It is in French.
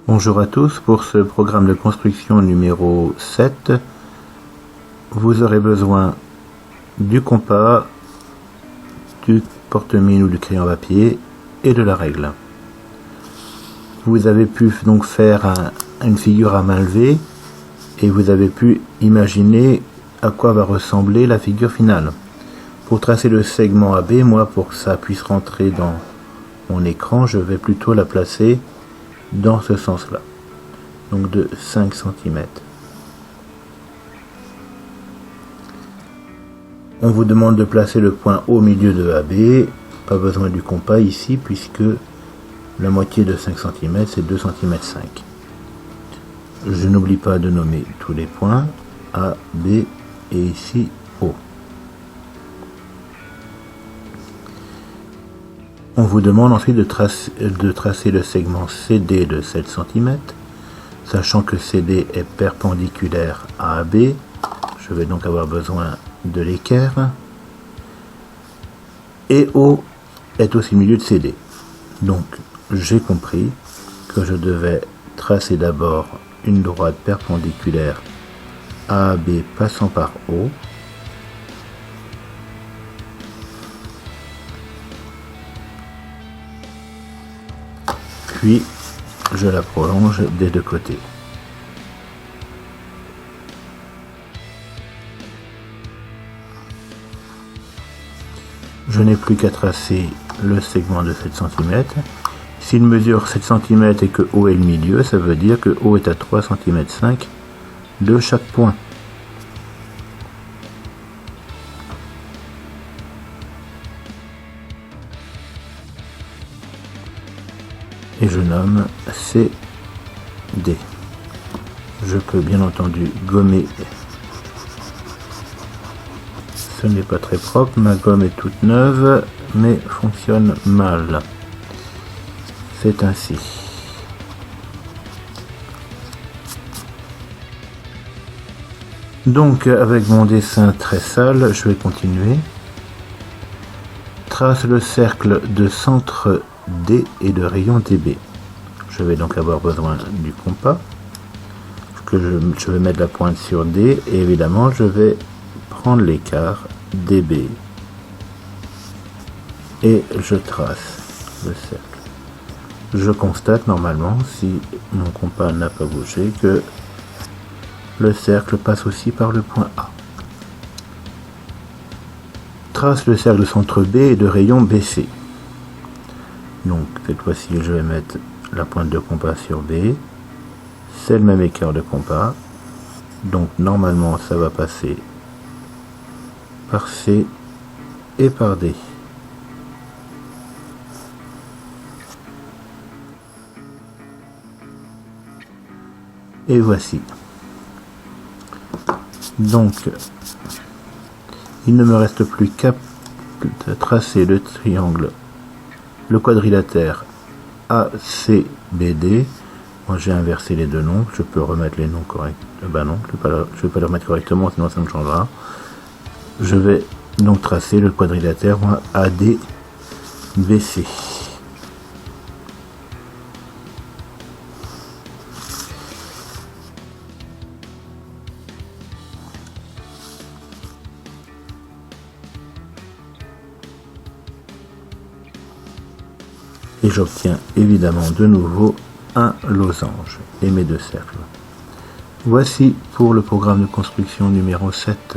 Bonjour à tous, pour ce programme de construction numéro 7, vous aurez besoin du compas, du porte-mine ou du crayon à papier et de la règle. Vous avez pu donc faire une figure à main levée et vous avez pu imaginer à quoi va ressembler la figure finale. Pour tracer le segment AB, moi pour que ça puisse rentrer dans mon écran, je vais plutôt la placer dans ce sens-là, donc de 5 cm. On vous demande de placer le point au milieu de AB, pas besoin du compas ici puisque la moitié de 5 cm c'est 2 cm 5. Je n'oublie pas de nommer tous les points A, B et ici O. On vous demande ensuite de tracer le segment CD de 7 cm, sachant que CD est perpendiculaire à AB. Je vais donc avoir besoin de l'équerre. Et O est aussi au milieu de CD. Donc j'ai compris que je devais tracer d'abord une droite perpendiculaire à AB passant par O. Puis je la prolonge des deux côtés. Je n'ai plus qu'à tracer le segment de 7 cm. S'il mesure 7 cm et que O est le milieu, ça veut dire que O est à 3 cm 5 de chaque point. Et je nomme CD. Je peux bien entendu gommer. Ce n'est pas très propre, ma gomme est toute neuve, mais fonctionne mal. C'est ainsi. Donc avec mon dessin très sale, je vais continuer. Trace le cercle de centre D et de rayon DB. Je vais donc avoir besoin du compas, que je vais mettre la pointe sur D, et évidemment je vais prendre l'écart DB et je trace le cercle. Je constate normalement, si mon compas n'a pas bougé, que le cercle passe aussi par le point A. Trace le cercle de centre B et de rayon BC. Donc cette fois-ci je vais mettre la pointe de compas sur B, c'est le même écart de compas, donc normalement ça va passer par C et par D. Et voici. Donc il ne me reste plus qu'à tracer le triangle, le quadrilatère ACBD. Moi j'ai inversé les deux noms, je peux remettre les noms corrects. Ben non, je ne vais pas les remettre correctement, sinon ça me changera. Je vais donc tracer le quadrilatère ADBC. Et j'obtiens évidemment de nouveau un losange et mes deux cercles. Voici pour le programme de construction numéro 7.